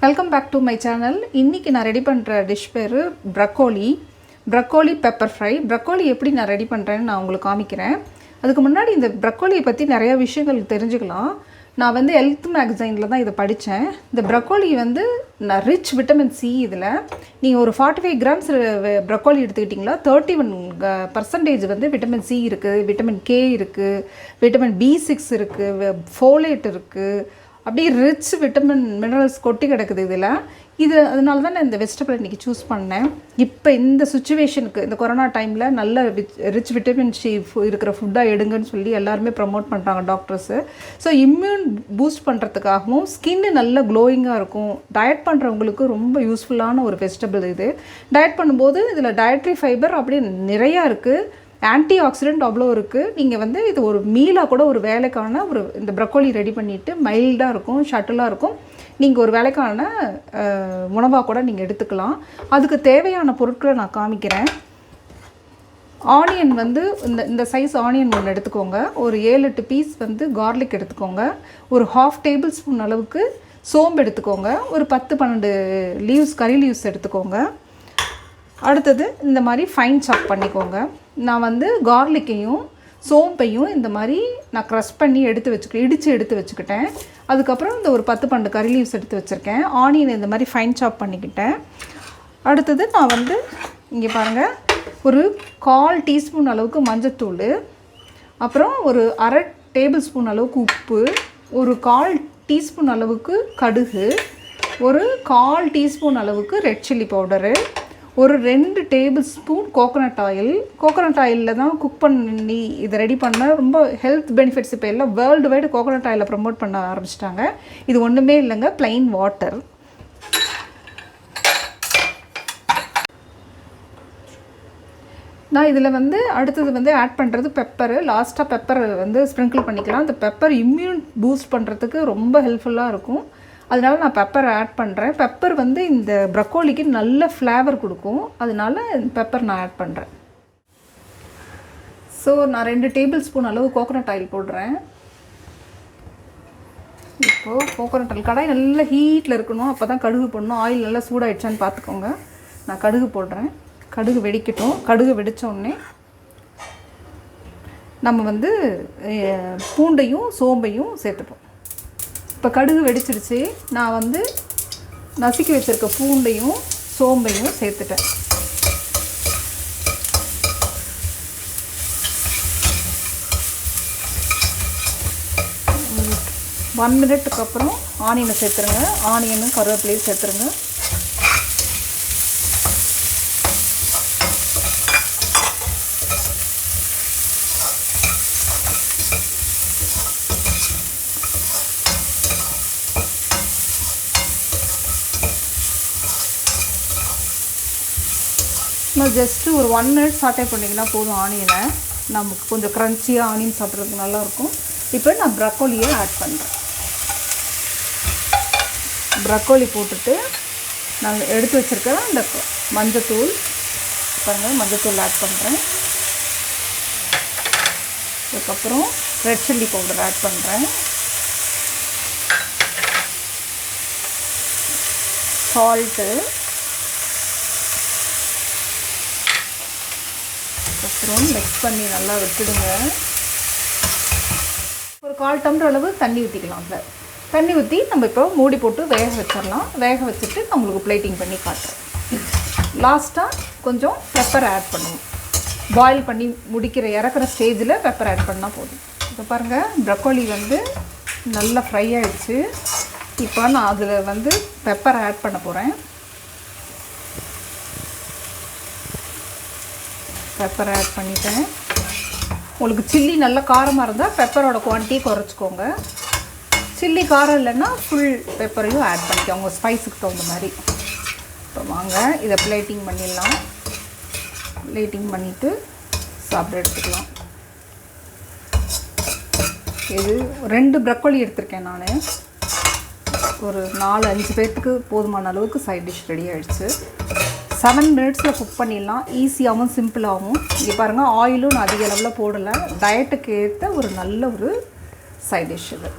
Welcome back to my channel. இன்றைக்கி நான் ready பண்ணுற டிஷ் பேர் ப்ரக்கோலி பெப்பர் ஃப்ரை. ப்ரக்கோலி எப்படி நான் ரெடி பண்ணுறேன்னு நான் உங்களுக்கு காமிக்கிறேன். அதுக்கு முன்னாடி இந்த ப்ரக்கோலியை பற்றி நிறையா விஷயங்கள் தெரிஞ்சுக்கலாம். நான் வந்து ஹெல்த் மேகசைனில் தான் இதை படித்தேன். இந்த ப்ரக்கோலி வந்து ரிச் விட்டமின் சி. இதில் நீங்கள் ஒரு 45 கிராம்ஸ் ப்ரக்கோலி எடுத்துக்கிட்டிங்களா 31% வந்து விட்டமின் சி இருக்குது, விட்டமின் கே இருக்குது, விட்டமின் B6 இருக்குது, ஃபோலேட் இருக்குது. அப்படியே ரிச் விட்டமின் மினரல்ஸ் கொட்டி கிடக்குது இதில். அதனால தான் நான் இந்த வெஜிடபிள் இன்றைக்கி சூஸ் பண்ணேன். இப்போ இந்த சுச்சுவேஷனுக்கு, இந்த கொரோனா டைமில் நல்ல ரிச் விட்டமின் சி இருக்கிற ஃபுட்டாக எடுங்கன்னு சொல்லி எல்லாருமே ப்ரமோட் பண்ணுறாங்க டாக்டர்ஸு. ஸோ இம்யூன் பூஸ்ட் பண்ணுறதுக்காகவும் ஸ்கின்னு நல்ல க்ளோயிங்காக இருக்கும். டயட் பண்ணுறவங்களுக்கு ரொம்ப யூஸ்ஃபுல்லான ஒரு வெஜிடபிள் இது. டயட் பண்ணும்போது இதில் டயட்ரி ஃபைபர் அப்படியே நிறையா இருக்குது, ஆன்டி ஆக்சிடென்ட் அவ்வளோ இருக்குது. நீங்கள் வந்து இது ஒரு மீலாக கூட ஒரு வேலைக்கான இந்த ப்ரக்கோலி ரெடி பண்ணிவிட்டு மைல்டாக இருக்கும், ஷட்டிலாக இருக்கும். நீங்கள் ஒரு வேலைக்கான உணவாக கூட நீங்கள் எடுத்துக்கலாம். அதுக்கு தேவையான பொருட்களை நான் காமிக்கிறேன். ஆனியன் வந்து இந்த சைஸ் ஆனியன் ஒன்று எடுத்துக்கோங்க. ஒரு 7-8 பீஸ் வந்து கார்லிக் எடுத்துக்கோங்க. ஒரு 1/2 டேபிள் ஸ்பூன் அளவுக்கு சோம்பு எடுத்துக்கோங்க. ஒரு 10-12 கறி லீவ்ஸ் எடுத்துக்கோங்க. அடுத்தது இந்த மாதிரி ஃபைன் சாப் பண்ணிக்கோங்க. நான் வந்து கார்லிக்கையும் சோம்பையும் இந்த மாதிரி நான் க்ரஷ் பண்ணி இடித்து எடுத்து வச்சுக்கிட்டேன். அதுக்கப்புறம் இந்த ஒரு 10-12 கறி லீவ்ஸ் எடுத்து வச்சுருக்கேன். ஆனியன் இந்த மாதிரி ஃபைன் சாப் பண்ணிக்கிட்டேன். அடுத்தது நான் வந்து இங்கே பாருங்கள், ஒரு 1/4 டீஸ்பூன் அளவுக்கு மஞ்சத்தூள், அப்புறம் ஒரு 1/2 டேபிள் ஸ்பூன் அளவுக்கு உப்பு, ஒரு 1/4 டீஸ்பூன் அளவுக்கு கடுகு, ஒரு 1/4 டீஸ்பூன் அளவுக்கு ரெட் சில்லி பவுடரு, ஒரு 2 டேபிள் ஸ்பூன் கோகோனட் ஆயிலில் தான் குக் பண்ணி இதை ரெடி பண்ண ரொம்ப ஹெல்த் பெனிஃபிட்ஸ். இப்போ எல்லாம் வேர்ல்டு வைடு கோகோனட் ஆயிலை ப்ரமோட் பண்ண ஆரம்பிச்சிட்டாங்க. இது ஒன்றுமே இல்லைங்க, ப்ளைன் வாட்டர். நான் இதில் வந்து அடுத்தது வந்து ஆட் பண்ணுறது பெப்பரு. லாஸ்ட்டாக பெப்பர் வந்து ஸ்ப்ரிங்கிள் பண்ணிக்கலாம். இந்த பெப்பர் இம்யூன் பூஸ்ட் பண்ணுறதுக்கு ரொம்ப ஹெல்ப்ஃபுல்லாக இருக்கும். அதனால நான் பெப்பர் ஆட் பண்ணுறேன். பெப்பர் வந்து இந்த ப்ரக்கோலிக்கு நல்ல ஃப்ளேவர் கொடுக்கும், அதனால பெப்பர் நான் ஆட் பண்ணுறேன். ஸோ நான் 2 டேபிள் ஸ்பூன் அளவு கோகோனட் ஆயில் போடுறேன். இப்போது கோகோனட் ஆயில் கடாய் நல்லா ஹீட்டில் இருக்கணும், அப்போ தான் கடுகு போடணும். ஆயில் நல்லா சூடாகிடுச்சான்னு பார்த்துக்கோங்க. நான் கடுகு போடுறேன். கடுகு வெடிக்கட்டும். கடுகு வெடித்தோடனே நம்ம வந்து பூண்டையும் சோம்பையும் சேர்த்துப்போம். இப்போ கடுகு வெடிச்சிருச்சு. நான் வந்து நசுக்கி வச்சுருக்க பூண்டையும் சோம்பையும் சேர்த்துட்டேன். ஒன் மினிட்டுக்கு அப்புறம் ஆனியனை சேர்த்துருங்க. ஆனியனும் கருவேப்பிலையும் சேர்த்துருங்க. ஜஸ்ட்டு ஒரு 1 மினிட் சாட்டே பண்ணிங்கன்னா போதும். ஆனியனை நமக்கு கொஞ்சம் க்ரன்ச்சியாக ஆனியன் சாப்பிட்றதுக்கு நல்லாயிருக்கும். இப்போ நான் ப்ரக்கோலியை ஆட் பண்ணுறேன். ப்ரக்கோலி போட்டுட்டு நான் எடுத்து வச்சுருக்கேன் இந்த மஞ்சத்தூள் பாருங்கள், மஞ்சத்தூள் ஆட் பண்ணுறேன். அதுக்கப்புறம் ரெட் சில்லி பவுடர் ஆட் பண்ணுறேன். சால்ட்டு, அப்புறம் மிக்ஸ் பண்ணி நல்லா விட்டுடுங்க. ஒரு 1/4 டம்ளர் அளவு தண்ணி ஊற்றிக்கலாம். அதில் தண்ணி ஊற்றி நம்ம இப்போ மூடி போட்டு வேக வச்சிடலாம். வேக வச்சுட்டு நான் உங்களுக்கு பிளேட்டிங் பண்ணி காட்டுறேன். லாஸ்ட்டாக கொஞ்சம் பெப்பர் ஆட் பண்ணுவோம். பாயில் பண்ணி இறக்குற ஸ்டேஜில் பெப்பர் ஆட் பண்ணால் போதும். இப்போ பாருங்கள், ப்ரக்கோலி வந்து நல்லா ஃப்ரை ஆகிடுச்சு. இப்போ நான் அதில் வந்து பெப்பர் ஆட் பண்ண போகிறேன். பெப்பர் ஆட் பண்ணிட்டேன். உங்களுக்கு சில்லி நல்லா காரமாக இருந்தால் பெப்பரோட குவான்டிட்டி குறைச்சிக்கோங்க. சில்லி காரம் இல்லைன்னா ஃபுல் பெப்பரையும் ஆட் பண்ணிக்கோங்க உங்கள் ஸ்பைஸுக்கு தகுந்த மாதிரி. இப்போ வாங்க இதை பிளேட்டிங் பண்ணிடலாம். பிளேட்டிங் பண்ணிவிட்டு சாப்பிட எடுத்துக்கலாம். இது 2 ப்ரக்கோலி எடுத்திருக்கேன் நான். ஒரு 4-5 பேர்த்துக்கு போதுமான அளவுக்கு சைட் டிஷ் ரெடி ஆகிடுச்சு. 7 மினிட்ஸில் குக் பண்ணிடலாம். ஈஸியாகவும் சிம்பிளாகவும். இங்கே பாருங்கள், ஆயிலும் நான் அதிக அளவில் போடலை. டயட்டுக்கு ஏற்ற ஒரு நல்ல ஒரு சைட் டிஷ் இது.